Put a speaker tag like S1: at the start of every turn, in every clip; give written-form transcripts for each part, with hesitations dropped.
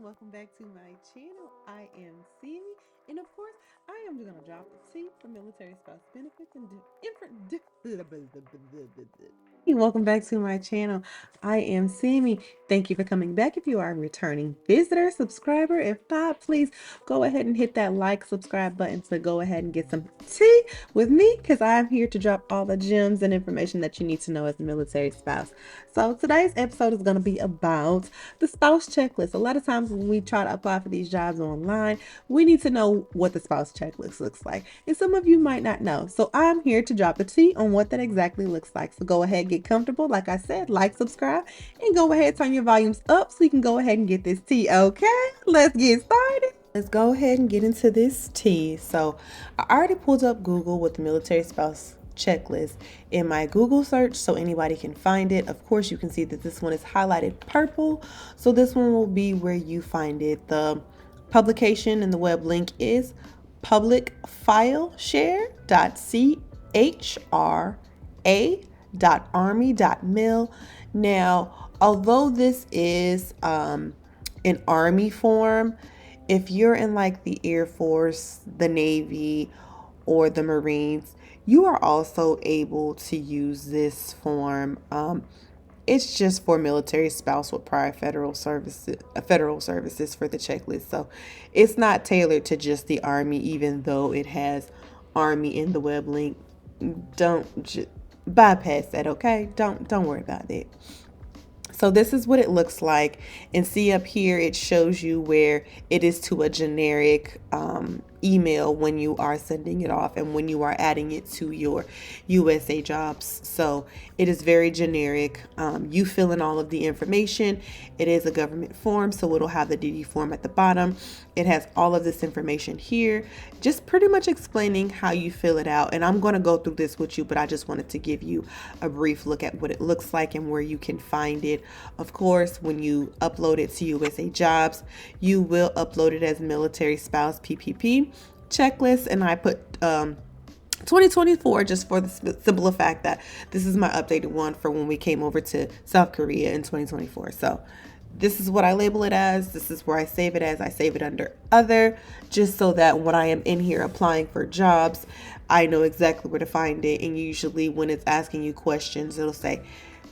S1: welcome back to my channel. I am Simi, and of course, I am going to drop the T for military spouse benefits and welcome back to my channel. I am Simi. Thank you for coming back. If you are a returning visitor, subscriber, if not, please go ahead and hit that like, subscribe button to go ahead and get some tea with me, because I'm here to drop all the gems and information that you need to know as a military spouse. So today's episode is going to be about the spouse checklist. A lot of times when we try to apply for these jobs online, we need to know what the spouse checklist looks like. And some of you might not know. So I'm here to drop the tea on what that exactly looks like. So go ahead, get comfortable. Like I said, like, subscribe, and go ahead, turn your volumes up so you can go ahead and get this tea. Okay, let's get started. Let's go ahead and get into this tea. So I already pulled up Google with the military spouse checklist in my Google search so anybody can find it. Of course, you can see that this one is highlighted purple. So this one will be where you find it. The publication and the web link is publicfileshare.chra.army.mil. Now, although this is an Army form, if you're in like the Air Force, the Navy, or the Marines, you are also able to use this form. It's just for military spouse with prior federal services for the checklist. So it's not tailored to just the Army, even though it has Army in the web link. Don't bypass that, okay? Don't worry about it. So this is what it looks like, and see up here it shows you where it is to a generic email when you are sending it off and when you are adding it to your USAJobs. So it is very generic. You fill in all of the information. It is a government form, so it'll have the DD form at the bottom. It has all of this information here, just pretty much explaining how you fill it out. And I'm going to go through this with you, but I just wanted to give you a brief look at what it looks like and where you can find it. Of course, when you upload it to USAJobs, you will upload it as military spouse PPP checklist. And I put 2024 just for the simple fact that this is my updated one for when we came over to South Korea in 2024. So this is what I label it as. This is where I save it as. I save it under other, just so that when I am in here applying for jobs, I know exactly where to find it. And usually when it's asking you questions, it'll say,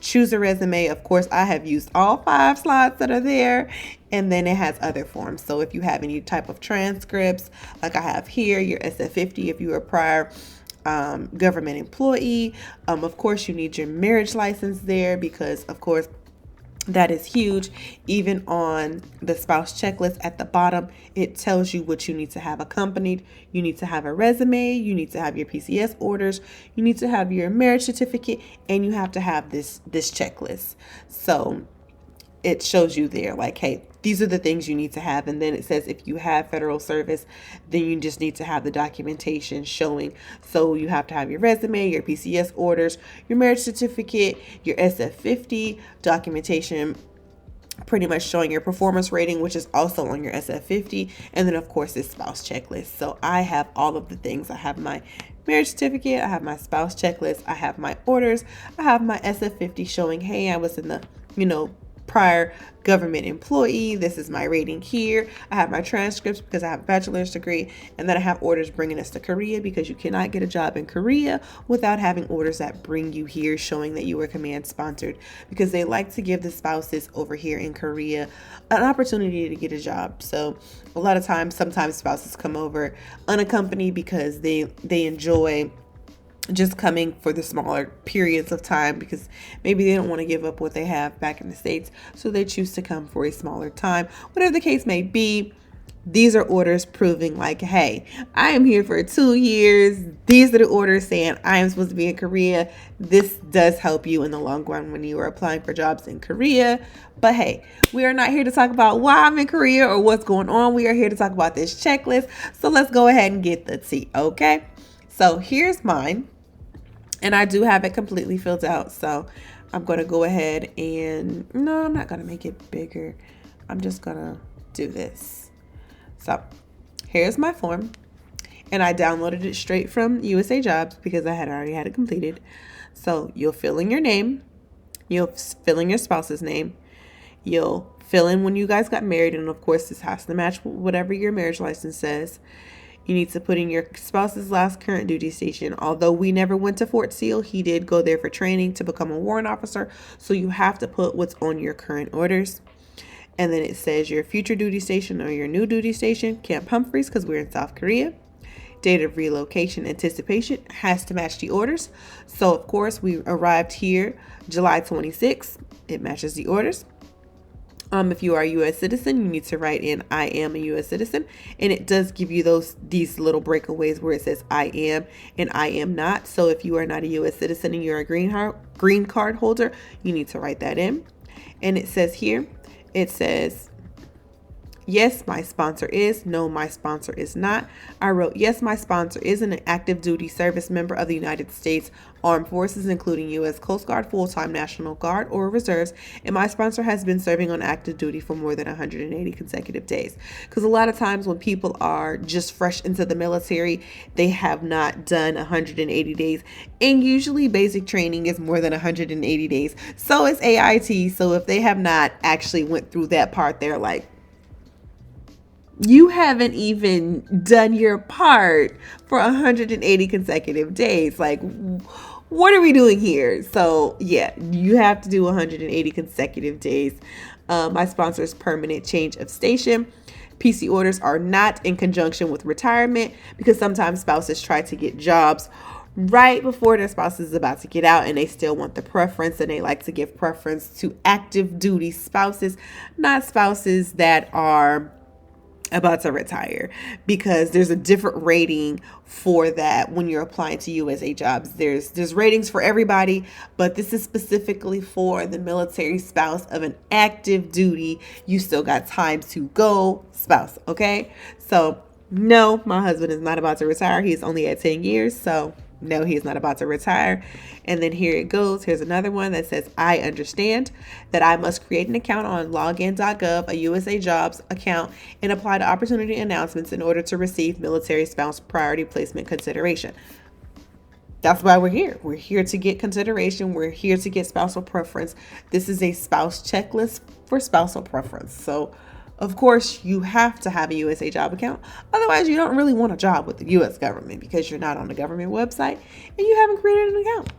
S1: choose a resume. Of course, I have used all 5 slots that are there. And then it has other forms. So if you have any type of transcripts, like I have here, your SF50, if you are a prior government employee. Of course, you need your marriage license there, because of course, that is huge. Even on the spouse checklist at the bottom, it tells you what you need to have accompanied. You need to have a resume, you need to have your PCS orders, you need to have your marriage certificate, and you have to have this checklist. So it shows you there, like, hey, these are the things you need to have. And then it says if you have federal service, then you just need to have the documentation showing. So you have to have your resume, your PCS orders, your marriage certificate, your SF50 documentation, pretty much showing your performance rating, which is also on your SF50. And then of course this spouse checklist. So I have all of the things. I have my marriage certificate, I have my spouse checklist, I have my orders, I have my SF50 showing, hey, I was in the, prior government employee. This is my rating here. I have my transcripts because I have a bachelor's degree, and then I have orders bringing us to Korea, because you cannot get a job in Korea without having orders that bring you here showing that you were command sponsored, because they like to give the spouses over here in Korea an opportunity to get a job. So a lot of times, sometimes spouses come over unaccompanied because they enjoy just coming for the smaller periods of time, because maybe they don't want to give up what they have back in the States, so they choose to come for a smaller time. Whatever the case may be, these are orders proving like, hey, I am here for 2 years. These are the orders saying I am supposed to be in Korea. This does help you in the long run when you are applying for jobs in Korea. But hey, we are not here to talk about why I'm in Korea or what's going on. We are here to talk about this checklist. So let's go ahead and get the tea, okay? So here's mine. And I do have it completely filled out. So I'm going to go ahead and, no, I'm not going to make it bigger. I'm just going to do this. So here's my form. And I downloaded it straight from USAJobs because I had already had it completed. So you'll fill in your name. You'll fill in your spouse's name. You'll fill in when you guys got married. And of course, this has to match whatever your marriage license says. You need to put in your spouse's last current duty station. Although we never went to Fort Sill, he did go there for training to become a warrant officer. So you have to put what's on your current orders. And then it says your future duty station or your new duty station, Camp Humphreys, because we're in South Korea. Date of relocation anticipation has to match the orders. So, of course, we arrived here July 26th. It matches the orders. If you are a U.S. citizen, you need to write in I am a U.S. citizen. And it does give you these little breakaways where it says I am and I am not. So if you are not a U.S. citizen and you're a green card holder, you need to write that in. And it says here, it says, yes, my sponsor is. No, my sponsor is not. I wrote, yes, my sponsor is an active duty service member of the United States Armed Forces, including U.S. Coast Guard, full-time National Guard, or reserves. And my sponsor has been serving on active duty for more than 180 consecutive days. Because a lot of times when people are just fresh into the military, they have not done 180 days. And usually basic training is more than 180 days. So is AIT. So if they have not actually went through that part, they're like, you haven't even done your part for 180 consecutive days. Like, what are we doing here? So yeah, you have to do 180 consecutive days. My sponsor's permanent change of station. PC orders are not in conjunction with retirement, because sometimes spouses try to get jobs right before their spouse is about to get out and they still want the preference, and they like to give preference to active duty spouses, not spouses that are about to retire, because there's a different rating for that when you're applying to USAJobs. There's ratings for everybody, but this is specifically for the military spouse of an active duty, you still got time to go spouse. Okay, so no, my husband is not about to retire. He's only at 10 years, so no, he's not about to retire. And then here it goes. Here's another one that says, I understand that I must create an account on login.gov, a USAJobs account, and apply to opportunity announcements in order to receive military spouse priority placement consideration. That's why we're here. We're here to get consideration. We're here to get spousal preference. This is a spouse checklist for spousal preference. So of course, you have to have a USAJob account. Otherwise, you don't really want a job with the U.S. government, because you're not on the government website and you haven't created an account.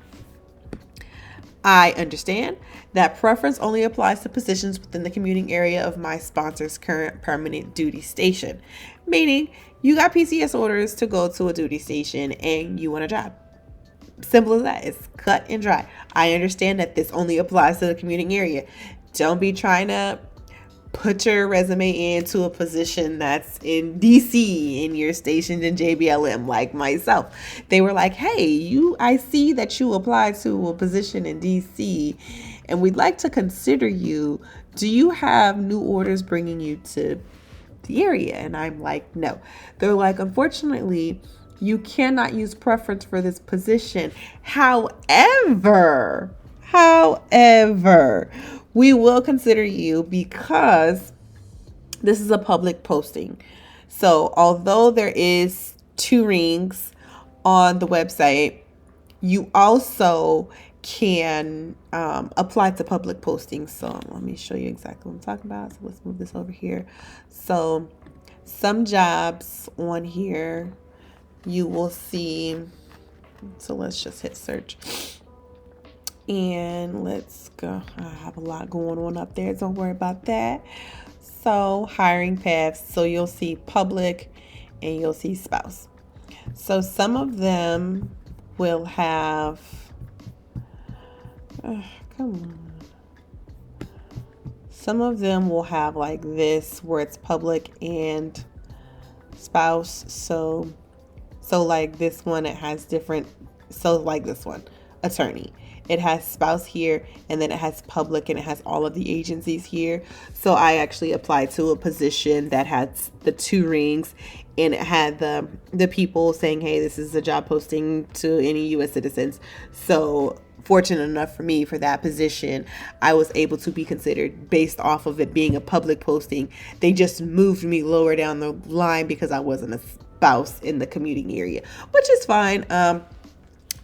S1: I understand that preference only applies to positions within the commuting area of my sponsor's current permanent duty station. Meaning, you got PCS orders to go to a duty station and you want a job. Simple as that. It's cut and dry. I understand that this only applies to the commuting area. Don't be trying to put your resume into a position that's in DC and you're stationed in JBLM like myself. They were like, hey, I see that you applied to a position in DC and we'd like to consider you. Do you have new orders bringing you to the area? And I'm like, no. They're like, unfortunately, you cannot use preference for this position. However, we will consider you because this is a public posting. So although there is 2 rings on the website, you also can apply to public postings. So let me show you exactly what I'm talking about. So let's move this over here. So some jobs on here you will see. So let's just hit search. And let's go. I have a lot going on up there. Don't worry about that. So hiring paths. So you'll see public and you'll see spouse. So some of them will have, some of them will have like this where it's public and spouse. So like this one, it has different. So like this one, attorney. It has spouse here, and then it has public, and it has all of the agencies here. So I actually applied to a position that had the 2 rings, and it had the people saying, hey, this is a job posting to any U.S. citizens. So fortunate enough for me, for that position, I was able to be considered based off of it being a public posting. They just moved me lower down the line because I wasn't a spouse in the commuting area, which is fine.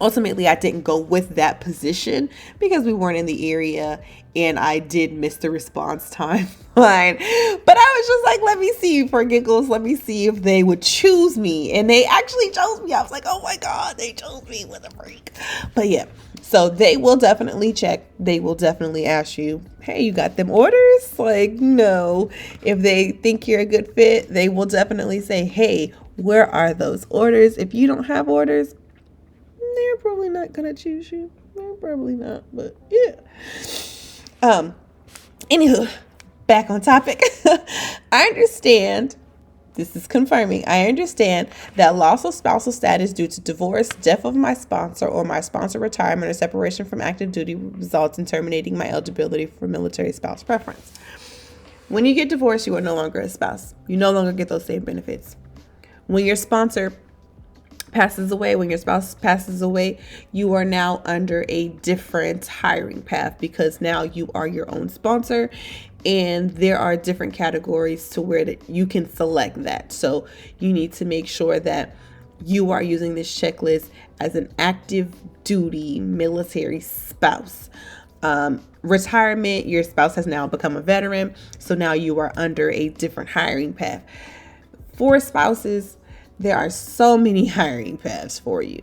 S1: Ultimately, I didn't go with that position because we weren't in the area and I did miss the response timeline. But I was just like, let me see for giggles. Let me see if they would choose me. And they actually chose me. I was like, oh my God, they chose me with a break. But yeah, so they will definitely check. They will definitely ask you, hey, you got them orders? Like, no. If they think you're a good fit, they will definitely say, hey, where are those orders? If you don't have orders, they're probably not gonna choose you. They're probably not, but yeah. Anywho, back on topic. I understand. This is confirming. I understand that loss of spousal status due to divorce, death of my sponsor, or my sponsor retirement or separation from active duty results in terminating my eligibility for military spouse preference. When you get divorced, you are no longer a spouse. You no longer get those same benefits. When your sponsor passes away, when your spouse passes away, you are now under a different hiring path because now you are your own sponsor and there are different categories to where that you can select that. So you need to make sure that you are using this checklist as an active duty military spouse. Retirement, your spouse has now become a veteran, so now you are under a different hiring path. For spouses, there are so many hiring paths for you.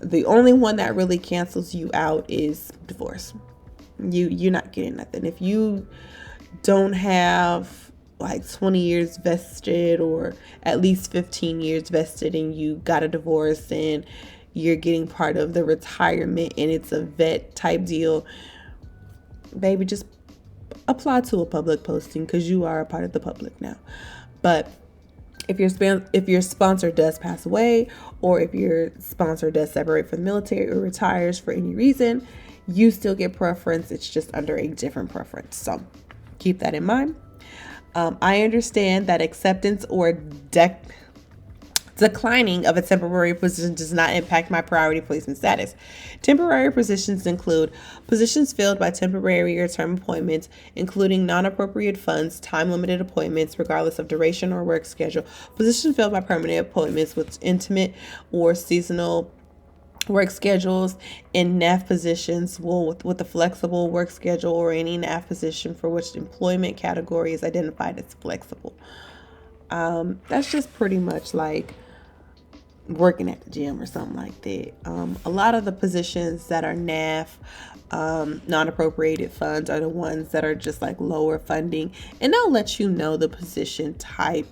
S1: The only one that really cancels you out is divorce. You're not getting nothing. If you don't have like 20 years vested or at least 15 years vested and you got a divorce and you're getting part of the retirement and it's a vet type deal, baby, just apply to a public posting because you are a part of the public now. But if your sponsor does pass away, or if your sponsor does separate from the military or retires for any reason, you still get preference. It's just under a different preference. So keep that in mind. I understand that acceptance or declining of a temporary position does not impact my priority placement status. Temporary positions include positions filled by temporary or term appointments, including non-appropriate funds, time-limited appointments, regardless of duration or work schedule. Positions filled by permanent appointments with intimate or seasonal work schedules, in NAF positions with a flexible work schedule or any NAF position for which the employment category is identified as flexible. That's just pretty much like working at the gym or something like that. A lot of the positions that are NAF, non-appropriated funds, are the ones that are just like lower funding, and they'll let you know the position type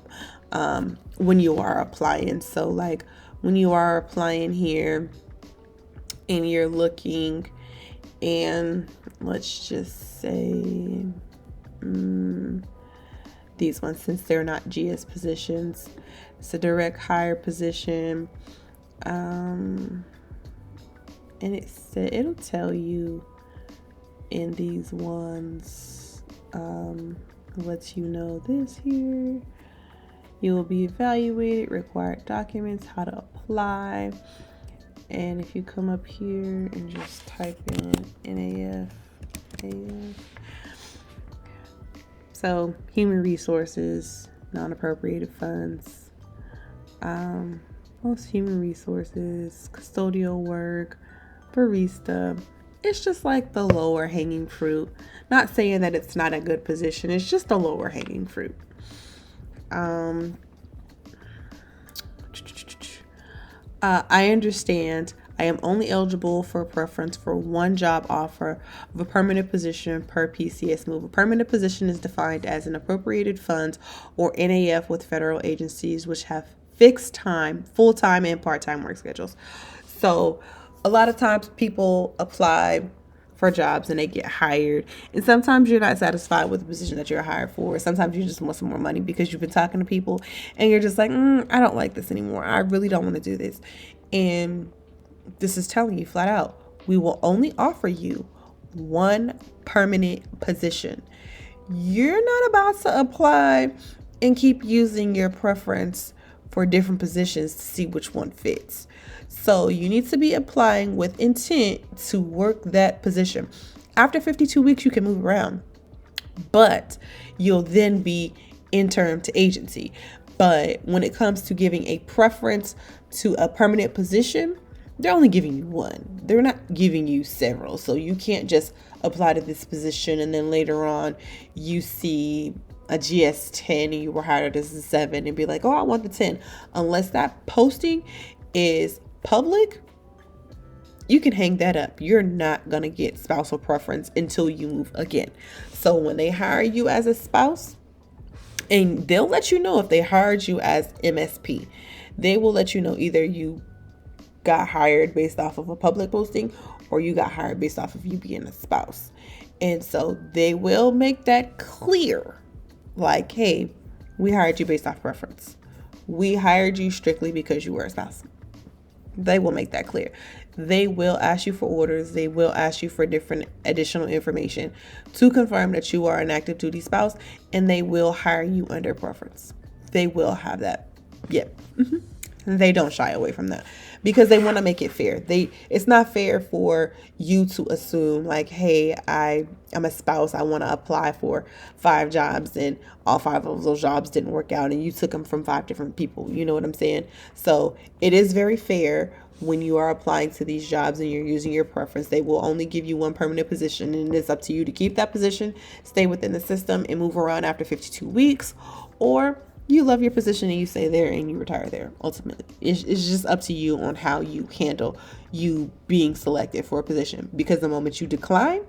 S1: when you are applying. So like when you are applying here and you're looking, and let's just say these ones, since they're not GS positions, it's a direct hire position, and it'll tell you in these ones, lets you know this here. You will be evaluated, required documents, how to apply. And if you come up here and just type in NAF, so human resources, non-appropriated funds, most human resources, custodial work, barista. It's just like the lower hanging fruit. Not saying that it's not a good position. It's just the lower hanging fruit. I understand I am only eligible for a preference for one job offer of a permanent position per PCS move. A permanent position is defined as an appropriated funds or NAF with federal agencies which have fixed time, full-time and part-time work schedules. So a lot of times people apply for jobs and they get hired, and sometimes you're not satisfied with the position that you're hired for. Sometimes you just want some more money because you've been talking to people and you're just like, I don't like this anymore. I really don't want to do this. And this is telling you flat out, we will only offer you one permanent position. You're not about to apply and keep using your preference for different positions to see which one fits. So you need to be applying with intent to work that position. After 52 weeks, you can move around, but you'll then be intern to agency. But when it comes to giving a preference to a permanent position, They're only giving you one. They're not giving you several. So you can't just apply to this position and then later on you see a GS10 and you were hired as a 7 and be like, oh, I want the 10. Unless that posting is public, you can hang that up. You're not going to get spousal preference until you move again. So when they hire you as a spouse, and they'll let you know if they hired you as MSP, they will let you know either you got hired based off of a public posting or you got hired based off of you being a spouse. And so they will make that clear. Like, hey, we hired you based off preference. We hired you strictly because you were a spouse. They will make that clear. They will ask you for orders. They will ask you for different additional information to confirm that you are an active duty spouse, and they will hire you under preference. They will have that. Yep. They don't shy away from that because they want to make it fair. It's not fair for you to assume like, hey, I'm a spouse. I want to apply for 5 jobs and all 5 of those jobs didn't work out and you took them from 5 different people. You know what I'm saying? So it is very fair when you are applying to these jobs and you're using your preference. They will only give you one permanent position and it's up to you to keep that position, stay within the system and move around after 52 weeks, or you love your position and you stay there and you retire there. Ultimately, it's just up to you on how you handle you being selected for a position, because the moment you decline,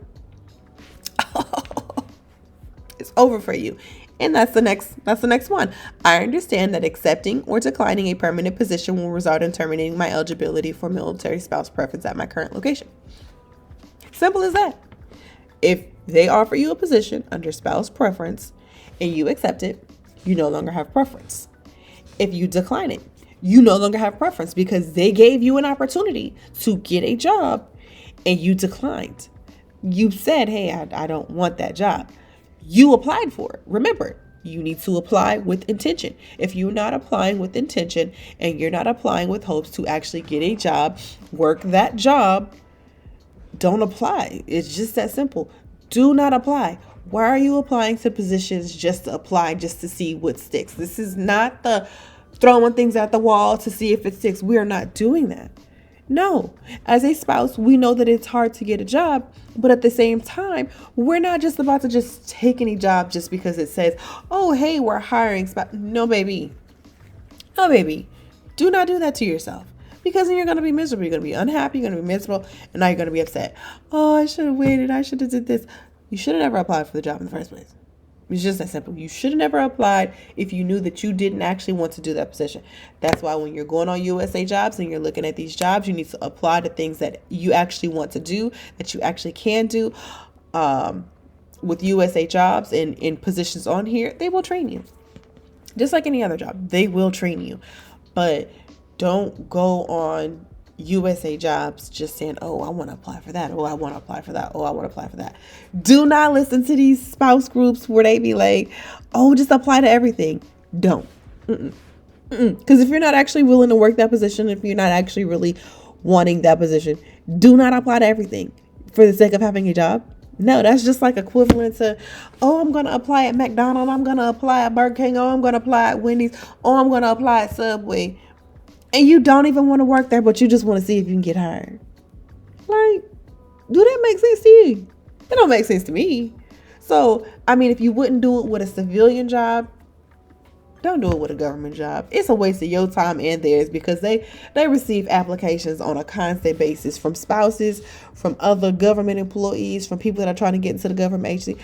S1: it's over for you. And that's the next one. I understand that accepting or declining a permanent position will result in terminating my eligibility for military spouse preference at my current location. Simple as that. If they offer you a position under spouse preference and you accept it, you no longer have preference. If you decline it, you no longer have preference because they gave you an opportunity to get a job and you declined. You said, hey, I don't want that job. You applied for it. Remember, you need to apply with intention. If you're not applying with intention and you're not applying with hopes to actually get a job, work that job, don't apply. It's just that simple. Do not apply. Why are you applying to positions just to apply, just to see what sticks? This is not the throwing things at the wall to see if it sticks. We are not doing that. No. As a spouse, we know that it's hard to get a job, but at the same time, we're not just about to just take any job just because it says, oh, hey, we're hiring spouse. No, baby. No, baby. Do not do that to yourself. Because then you're going to be miserable. You're going to be unhappy. You're going to be miserable. And now you're going to be upset. Oh, I should have waited. I should have did this. You should have never applied for the job in the first place. It's just that simple. You should have never applied if you knew that you didn't actually want to do that position. That's why when you're going on USAJobs and you're looking at these jobs, you need to apply to things that you actually want to do, that you actually can do. With USAJobs and in positions on here, they will train you. Just like any other job, they will train you. But don't go on USAJobs just saying, oh, I want to apply for that. Oh, I want to apply for that. Oh, I want to apply for that. Do not listen to these spouse groups where they be like, oh, just apply to everything. Don't. Because if you're not actually willing to work that position, if you're not actually really wanting that position, do not apply to everything for the sake of having a job. No, that's just like equivalent to, oh, I'm going to apply at McDonald's. I'm going to apply at Burger King. Oh, I'm going to apply at Wendy's. Oh, I'm going to apply at Subway. And you don't even want to work there, but you just want to see if you can get hired. Like, do that make sense to you? It don't make sense to me. So, I mean, if you wouldn't do it with a civilian job, don't do it with a government job. It's a waste of your time and theirs because they receive applications on a constant basis from spouses, from other government employees, from people that are trying to get into the government agency.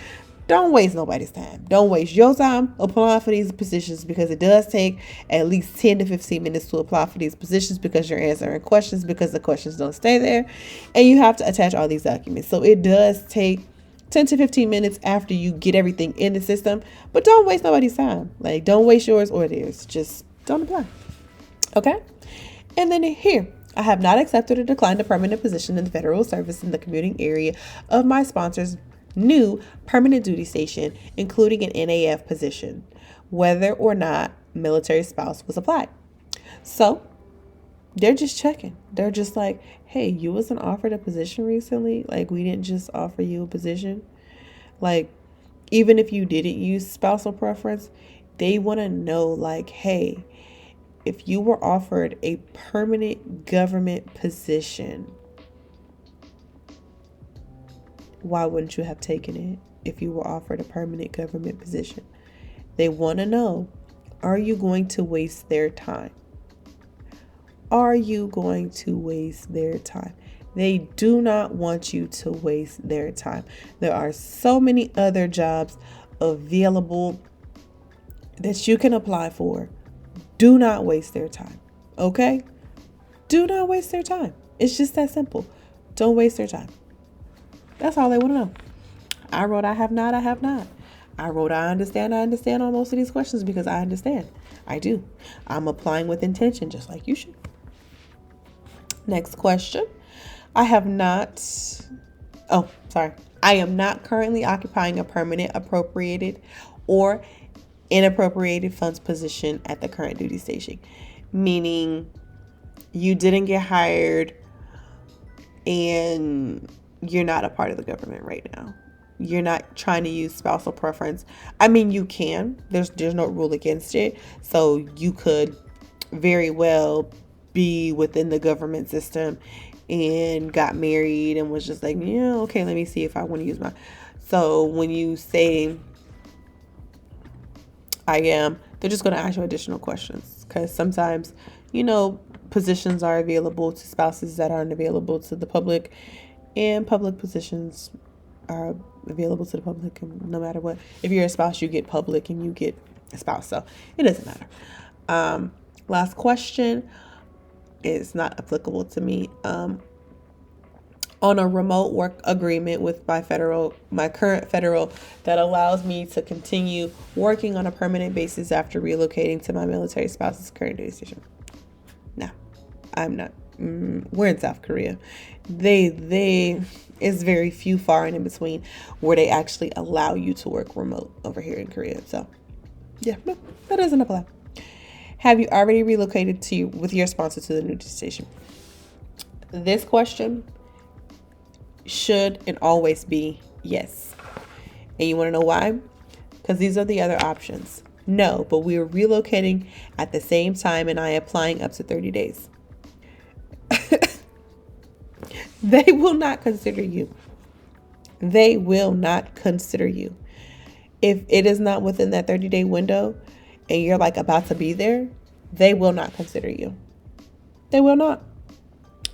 S1: Don't waste nobody's time. Don't waste your time applying for these positions because it does take at least 10 to 15 minutes to apply for these positions because you're answering questions because the questions don't stay there. And you have to attach all these documents. So it does take 10 to 15 minutes after you get everything in the system. But don't waste nobody's time. Like, don't waste yours or theirs. Just don't apply. Okay? And then here, I have not accepted or declined a permanent position in the federal service in the commuting area of my sponsor's new permanent duty station, including an NAF position, whether or not military spouse was applied. So they're just checking. They're just like, hey, you wasn't offered a position recently? Like, we didn't just offer you a position? Like, even if you didn't use spousal preference, they want to know, like, hey, if you were offered a permanent government position, why wouldn't you have taken it if you were offered a permanent government position? They want to know, are you going to waste their time? Are you going to waste their time? They do not want you to waste their time. There are so many other jobs available that you can apply for. Do not waste their time. Okay? Do not waste their time. It's just that simple. Don't waste their time. That's all they want to know. I wrote, I have not. I wrote, I understand on most of these questions because I understand. I do. I'm applying with intention, just like you should. Next question. I am not currently occupying a permanent appropriated or inappropriated funds position at the current duty station. Meaning you didn't get hired and you're not a part of the government right now. You're not trying to use spousal preference. I mean, you can. There's no rule against it. So you could very well be within the government system and got married and was just like, yeah, okay, let me see if I want to use my. So when you say I am, they're just going to ask you additional questions because sometimes, positions are available to spouses that aren't available to the public, and public positions are available to the public. And no matter what, if you're a spouse, you get public and you get a spouse. So it doesn't matter. Last question is not applicable to me. On a remote work agreement with my current federal that allows me to continue working on a permanent basis after relocating to my military spouse's current duty station. No, I'm not. We're in South Korea. It's very few far and in between where they actually allow you to work remote over here in Korea. So yeah, no, that doesn't apply. Have you already relocated with your sponsor to the new station? This question should and always be yes. And you want to know why? Because these are the other options. No, but we are relocating at the same time and I am applying up to 30 days. They will not consider you. They will not consider you. If it is not within that 30-day window and you're like about to be there, they will not consider you. They will not.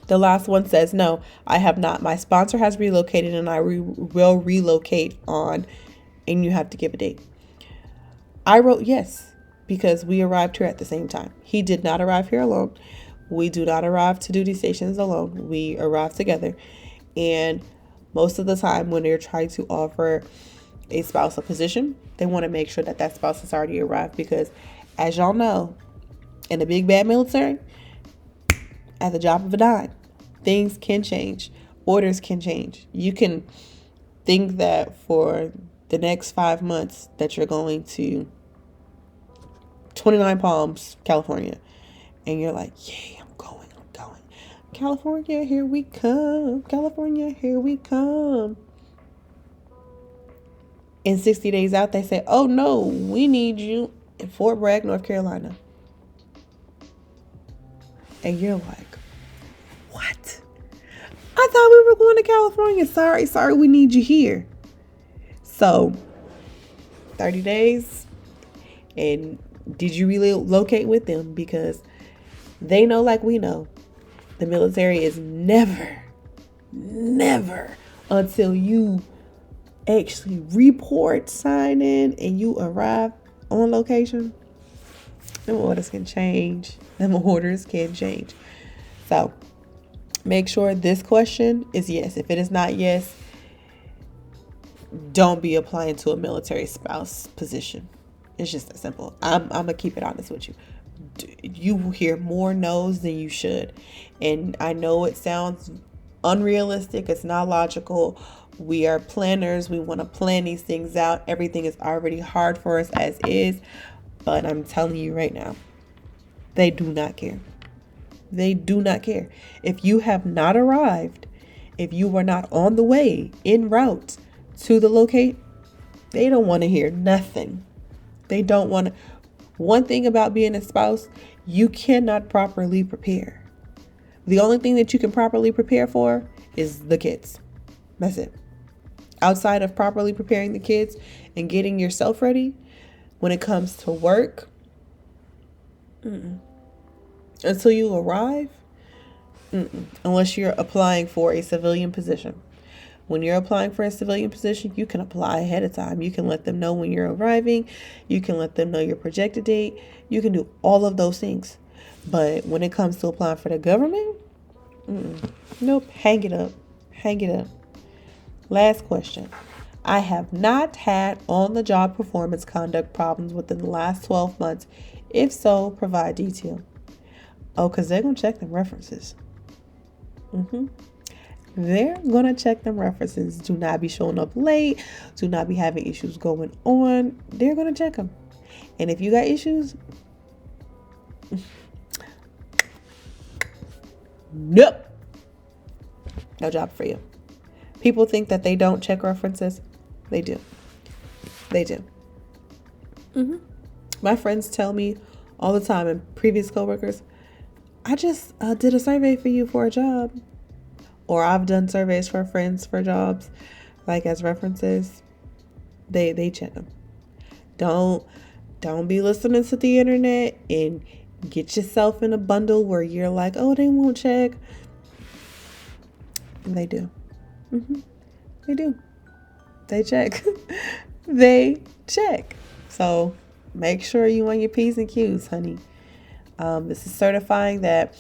S1: The last one says, no, I have not. My sponsor has relocated and I will relocate on, and you have to give a date. I wrote yes, because we arrived here at the same time. He did not arrive here alone. We do not arrive to duty stations alone. We arrive together. And most of the time when they're trying to offer a spouse a position, they want to make sure that that spouse has already arrived because, as y'all know, in the big bad military, at the drop of a dime, things can change. Orders can change. You can think that for the next 5 months that you're going to 29 Palms, California. And you're like, yeah, I'm going. California, here we come. California, here we come. In 60 days out, they say, oh no, we need you in Fort Bragg, North Carolina. And you're like, what? I thought we were going to California. Sorry, we need you here. So 30 days. And did you relocate with them? Because they know, like we know, the military is never until you actually report, sign in, and you arrive on location. Them orders can change. So make sure this question is yes. If it is not yes, don't be applying to a military spouse position. It's just that simple. I'm going to keep it honest with you. You hear more no's than you should. And I know it sounds unrealistic. It's not logical. We are planners. We want to plan these things out. Everything is already hard for us as is. But I'm telling you right now, they do not care. They do not care. If you have not arrived, if you are not on the way, en route to the locate, they don't want to hear nothing. They don't want to. One thing about being a spouse You cannot properly prepare. The only thing that you can properly prepare for is the kids. That's it. Outside of properly preparing the kids and getting yourself ready, when it comes to work, until you arrive, unless you're applying for a civilian position. When you're applying for a civilian position, you can apply ahead of time. You can let them know when you're arriving. You can let them know your projected date. You can do all of those things. But when it comes to applying for the government, nope, hang it up. Hang it up. Last question. I have not had on-the-job performance conduct problems within the last 12 months. If so, provide detail. Oh, because they're going to check them references. They're going to check them references. Do not be showing up late. Do not be having issues going on. They're going to check them. And if you got issues, nope. No job for you. People think that they don't check references. They do. They do. My friends tell me all the time, and previous coworkers, I just did a survey for you for a job. Or I've done surveys for friends for jobs, like as references. They check them. Don't be listening to the internet and get yourself in a bundle where you're like, oh, they won't check. And they do. They do. They check. They check. So make sure you on your P's and Q's, honey. This is certifying that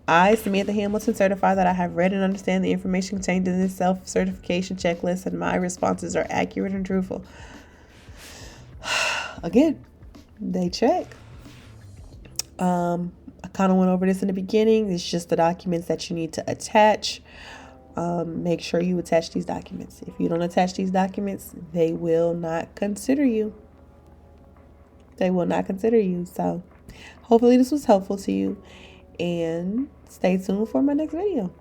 S1: I, Samantha Hamilton, certify that I have read and understand the information contained in this self-certification checklist and my responses are accurate and truthful. Again, they check. I kind of went over this in the beginning. It's just the documents that you need to attach. Make sure you attach these documents. If you don't attach these documents, they will not consider you. They will not consider you. So hopefully this was helpful to you. And stay tuned for my next video.